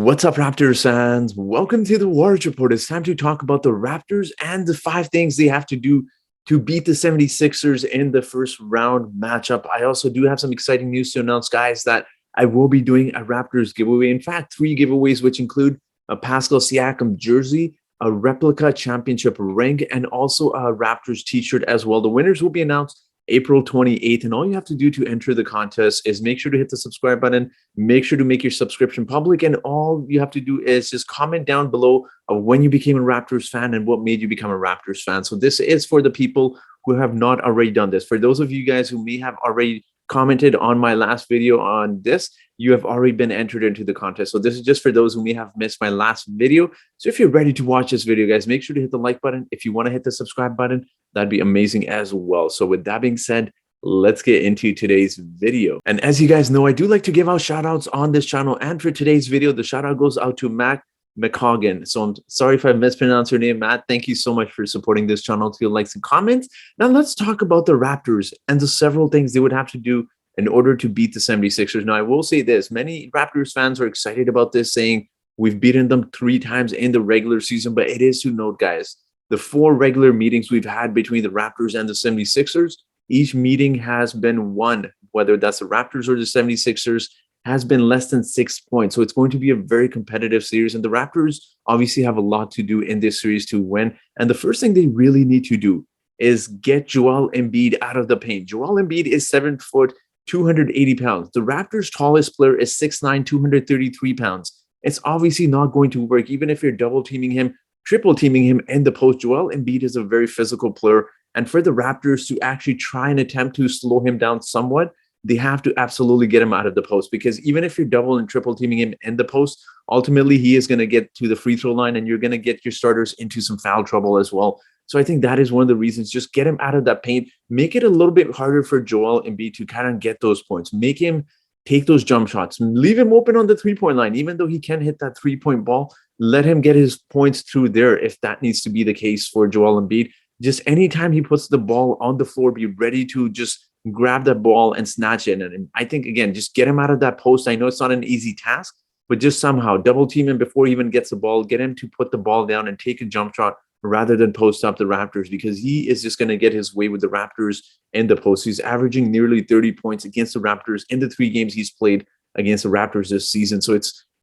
What's up, Raptors fans? Welcome to the Warriors Report. It's time to talk about the Raptors and the 5 things they have to do to beat the 76ers in the first round matchup. I also do have some exciting news to announce, guys, that I will be doing a Raptors giveaway. In fact, 3 giveaways, which include a Pascal Siakam jersey, a replica championship ring, and also a Raptors t-shirt as well. The winners will be announced April 28th. And all you have to do to enter the contest is make sure to hit the subscribe button, make sure to make your subscription public. And all you have to do is just comment down below of when you became a Raptors fan and what made you become a Raptors fan. So this is for the people who have not already done this. For those of you guys who may have already commented on my last video on this, you have already been entered into the contest. So this is just for those who may have missed my last video. So if you're ready to watch this video, guys, make sure to hit the like button. If you want to hit the subscribe button, that'd be amazing as well. So with that being said, let's get into today's video. And as you guys know, I do like to give out shout outs on this channel. And for today's video, the shout out goes out to Mac McCoggan. So I'm sorry if I mispronounced your name, Matt. Thank you so much for supporting this channel to your likes and comments. Now let's talk about the Raptors and the several things they would have to do in order to beat the 76ers. Now, I will say this. Many Raptors fans are excited about this, saying we've beaten them 3 times in the regular season. But it is to note, guys, the 4 regular meetings we've had between the Raptors and the 76ers, each meeting has been won, whether that's the Raptors or the 76ers, has been less than 6 points. So it's going to be a very competitive series. And the Raptors obviously have a lot to do in this series to win. And the first thing they really need to do is get Joel Embiid out of the paint. Joel Embiid is 7 foot, 280 pounds. The Raptors' tallest player is 6'9", 233 pounds. It's obviously not going to work, even if you're double teaming him, triple teaming him in the post. Joel Embiid is a very physical player. And for the Raptors to actually try and attempt to slow him down somewhat, they have to absolutely get him out of the post, because even if you're double and triple teaming him in the post, ultimately he is going to get to the free throw line and you're going to get your starters into some foul trouble as well. So I think that is one of the reasons. Just get him out of that paint. Make it a little bit harder for Joel Embiid to kind of get those points. Make him take those jump shots. Leave him open on the three-point line. Even though he can hit that three-point ball, let him get his points through there if that needs to be the case for Joel Embiid. Just anytime he puts the ball on the floor, be ready to just grab that ball and snatch it. And I think, again, just get him out of that post. I know it's not an easy task, but just somehow double team him before he even gets the ball. Get him to put the ball down and take a jump shot rather than post up the Raptors, because he is just going to get his way with the Raptors in the post. He's averaging nearly 30 points against the Raptors in the 3 games he's played against the Raptors this season. So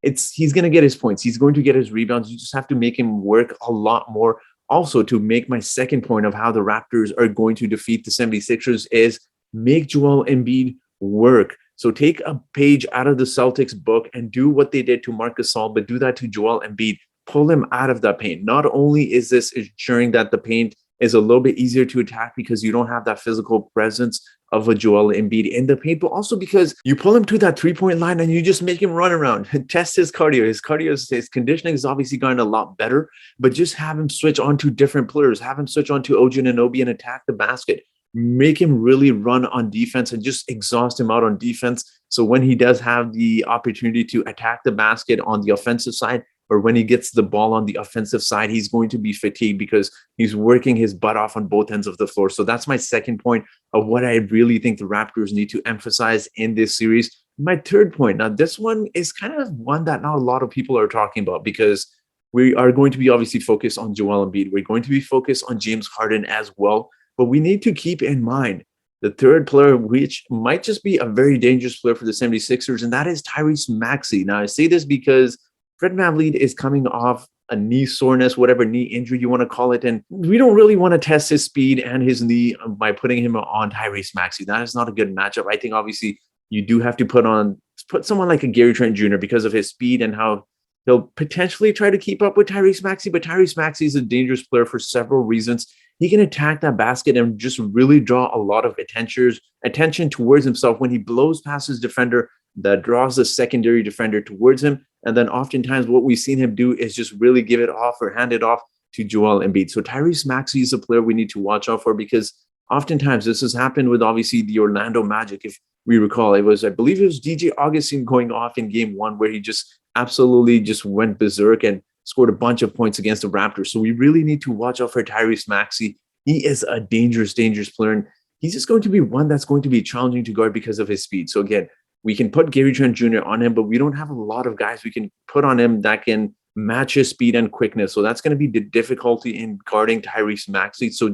he's going to get his points. He's going to get his rebounds. You just have to make him work a lot more. Also, to make my second point of how the Raptors are going to defeat the 76ers is make Joel Embiid work. So take a page out of the Celtics book and do what they did to Marc Gasol, but do that to Joel Embiid. Pull him out of that paint. Not only is this ensuring that the paint is a little bit easier to attack because you don't have that physical presence of a Joel Embiid in the paint, but also because you pull him to that three-point line and you just make him run around and test his cardio. His conditioning has obviously gotten a lot better, but just have him switch on to different players. Have him switch on to OG Anunoby and attack the basket. Make him really run on defense and just exhaust him out on defense. So when he does have the opportunity to attack the basket on the offensive side, or when he gets the ball on the offensive side, he's going to be fatigued because he's working his butt off on both ends of the floor. So that's my second point of what I really think the Raptors need to emphasize in this series. My third point, now this one is kind of one that not a lot of people are talking about, because we are going to be obviously focused on Joel Embiid. We're going to be focused on James Harden as well. But we need to keep in mind the third player, which might just be a very dangerous player for the 76ers, and that is Tyrese Maxey. Now, I say this because Fred VanVleet is coming off a knee soreness, whatever knee injury you want to call it, and we don't really want to test his speed and his knee by putting him on Tyrese Maxey. That is not a good matchup. I think obviously you do have to put someone like a Gary Trent Jr. because of his speed and how he'll potentially try to keep up with Tyrese Maxey. But Tyrese Maxey is a dangerous player for several reasons. He can attack that basket and just really draw a lot of attention towards himself when he blows past his defender. That draws the secondary defender towards him. And then oftentimes what we've seen him do is just really give it off or hand it off to Joel Embiid. So Tyrese Maxey is a player we need to watch out for, because oftentimes this has happened with obviously the Orlando Magic. If we recall, I believe it was DJ Augustin going off in game 1 where he just absolutely just went berserk and scored a bunch of points against the Raptors. So we really need to watch out for Tyrese Maxey. He is a dangerous player, and he's just going to be one that's going to be challenging to guard because of his speed. So again, We can put Gary Trent Jr. on him, but we don't have a lot of guys we can put on him that can match his speed and quickness. So that's going to be the difficulty in guarding Tyrese Maxey. So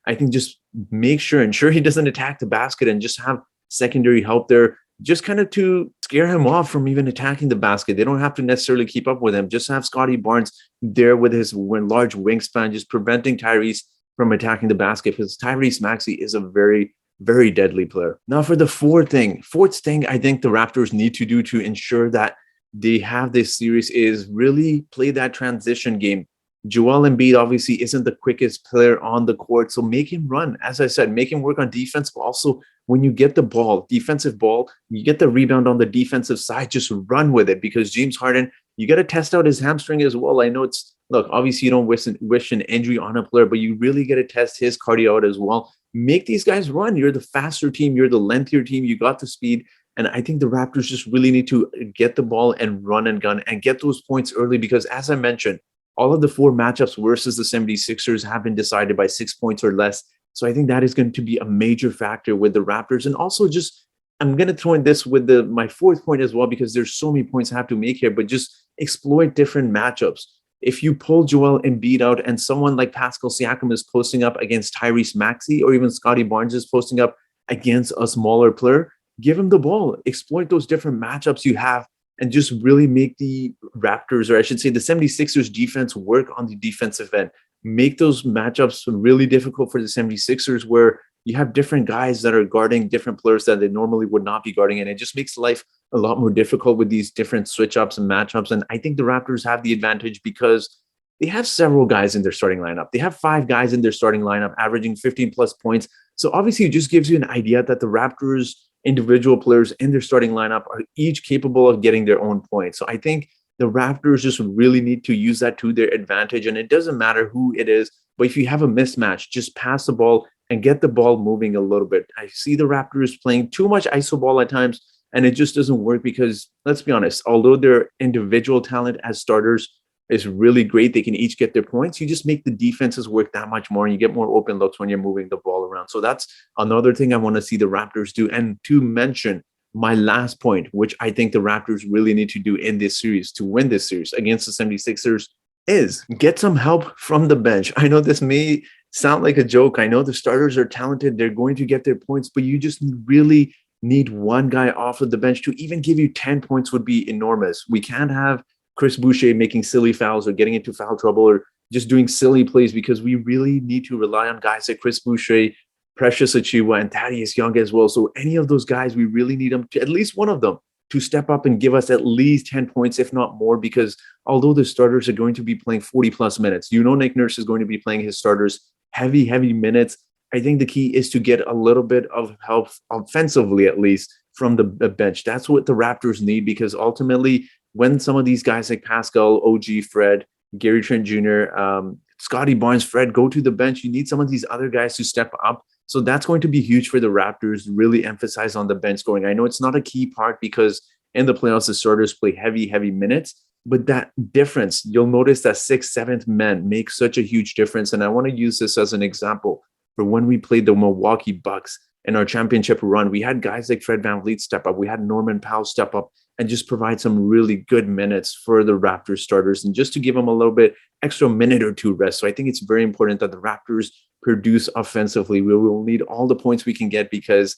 I think just ensure he doesn't attack the basket and just have secondary help there, just kind of to scare him off from even attacking the basket. They don't have to necessarily keep up with him. Just have Scotty Barnes there with his large wingspan, just preventing Tyrese from attacking the basket, because Tyrese Maxey is a very, very deadly player. Now for the fourth thing I think the Raptors need to do to ensure that they have this series is really play that transition game. Joel Embiid obviously isn't the quickest player on the court, so make him run. As I said, make him work on defense, but also when you get the ball, defensive ball, you get the rebound on the defensive side, just run with it, because James Harden, you got to test out his hamstring as well. I know look, obviously you don't wish an injury on a player, but you really got to test his cardio out as well. Make these guys run. You're the faster team. You're the lengthier team. You got the speed. And I think the Raptors just really need to get the ball and run and gun and get those points early, because as I mentioned, all of the 4 matchups versus the 76ers have been decided by 6 points or less. So I think that is going to be a major factor with the Raptors. And also just, I'm going to throw in this with my fourth point as well, because there's so many points I have to make here, but just exploit different matchups. If you pull Joel Embiid out and someone like Pascal Siakam is posting up against Tyrese Maxey, or even Scotty Barnes is posting up against a smaller player, give him the ball, exploit those different matchups you have, and just really make the Raptors, or I should say the 76ers defense, work on the defensive end. Make those matchups really difficult for the 76ers, where you have different guys that are guarding different players that they normally would not be guarding. And it just makes life a lot more difficult with these different switch ups and matchups. And I think the Raptors have the advantage because they have several guys in their starting lineup. They have 5 guys in their starting lineup, averaging 15 plus points. So obviously it just gives you an idea that the Raptors individual players in their starting lineup are each capable of getting their own points. So I think the Raptors just really need to use that to their advantage. And it doesn't matter who it is, but if you have a mismatch, just pass the ball and get the ball moving a little bit. I see the Raptors playing too much iso ball at times, and it just doesn't work because, let's be honest, although their individual talent as starters is really great, they can each get their points, you just make the defenses work that much more, and you get more open looks when you're moving the ball around. So that's another thing I want to see the Raptors do. And to mention my last point, which I think the Raptors really need to do in this series to win this series against the 76ers, is get some help from the bench. I know this may sound like a joke. I know the starters are talented. They're going to get their points, but you just really need one guy off of the bench to even give you 10 points would be enormous. We can't have Chris Boucher making silly fouls or getting into foul trouble or just doing silly plays, because we really need to rely on guys like Chris Boucher, Precious Achiuwa, and Thaddeus Young as well. So any of those guys, we really need them to, at least one of them, to step up and give us at least 10 points, if not more, because although the starters are going to be playing 40 plus minutes, Nick Nurse is going to be playing his starters heavy minutes. I think the key is to get a little bit of help offensively, at least from the bench. That's what the Raptors need, because ultimately when some of these guys like Pascal, OG, Fred, Gary Trent Jr., Scotty Barnes, Fred go to the bench, you need some of these other guys to step up. So that's going to be huge for the Raptors, really emphasize on the bench scoring. I know it's not a key part because in the playoffs, the starters play heavy minutes, but that difference, you'll notice that 6th, 7th men make such a huge difference. And I want to use this as an example for when we played the Milwaukee Bucks in our championship run. We had guys like Fred VanVleet step up. We had Norman Powell step up and just provide some really good minutes for the Raptors starters, and just to give them a little bit extra minute or two rest. So I think it's very important that the Raptors produce offensively. We will need all the points we can get, because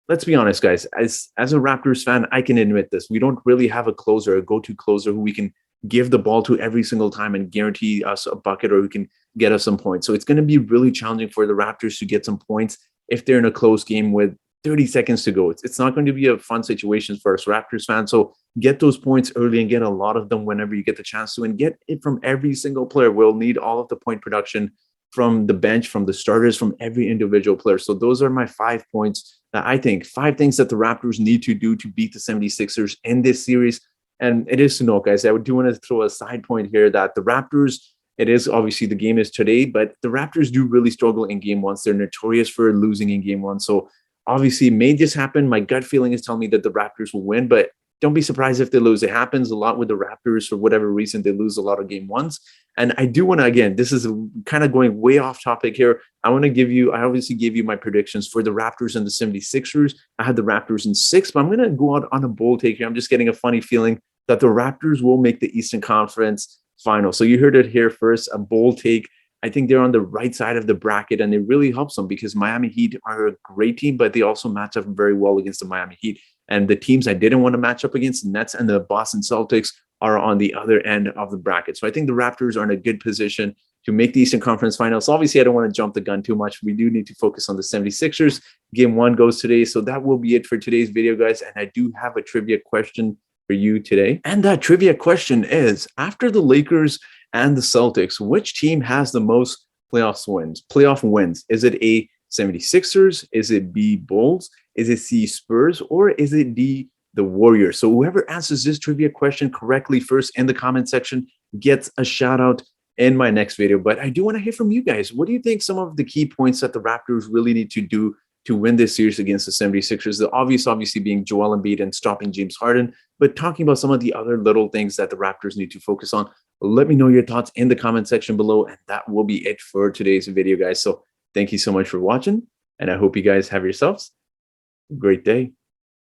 let's be honest, guys, as a Raptors fan, I can admit this. We don't really have a closer, a go-to closer who we can give the ball to every single time and guarantee us a bucket, or who can get us some points. So it's going to be really challenging for the Raptors to get some points if they're in a close game with 30 seconds to go. It's not going to be a fun situation for us Raptors fans. So get those points early and get a lot of them whenever you get the chance to, and get it from every single player. We'll need all of the point production from the bench, from the starters, from every individual player. So those are my 5 points that I think, 5 things that the Raptors need to do to beat the 76ers in this series. And it is to note, guys, I do want to throw a side point here that the Raptors, it is obviously the game is today, but the Raptors do really struggle in game ones. They're notorious for losing in game one. So obviously, may this happen? My gut feeling is telling me that the Raptors will win, but don't be surprised if they lose. It happens a lot with the Raptors. For whatever reason, they lose a lot of game ones. And I do want to, again, this is kind of going way off topic here. I want to give you, I obviously gave you my predictions for the Raptors and the 76ers. I had the Raptors in 6, but I'm going to go out on a bold take here. I'm just getting a funny feeling that the Raptors will make the Eastern Conference final. So you heard it here first, a bold take. I think they're on the right side of the bracket, and it really helps them because Miami Heat are a great team, but they also match up very well against the Miami Heat. And the teams I didn't want to match up against, the Nets and the Boston Celtics, are on the other end of the bracket. So I think the Raptors are in a good position to make the Eastern Conference Finals. Obviously, I don't want to jump the gun too much. We do need to focus on the 76ers. Game 1 goes today. So that will be it for today's video, guys. And I do have a trivia question for you today. And that trivia question is, after the Lakers and the Celtics, which team has the most playoff wins? Is it A, 76ers? Is it B, Bulls? Is it C, Spurs? Or is it D, the Warriors? So whoever answers this trivia question correctly first in the comment section gets a shout out in my next video. But I do want to hear from you guys. What do you think some of the key points that the Raptors really need to do to win this series against the 76ers? The obviously being Joel Embiid and stopping James Harden, but talking about some of the other little things that the Raptors need to focus on. Let me know your thoughts in the comment section below, and that will be it for today's video, guys. So thank you so much for watching, and I hope you guys have yourselves a great day.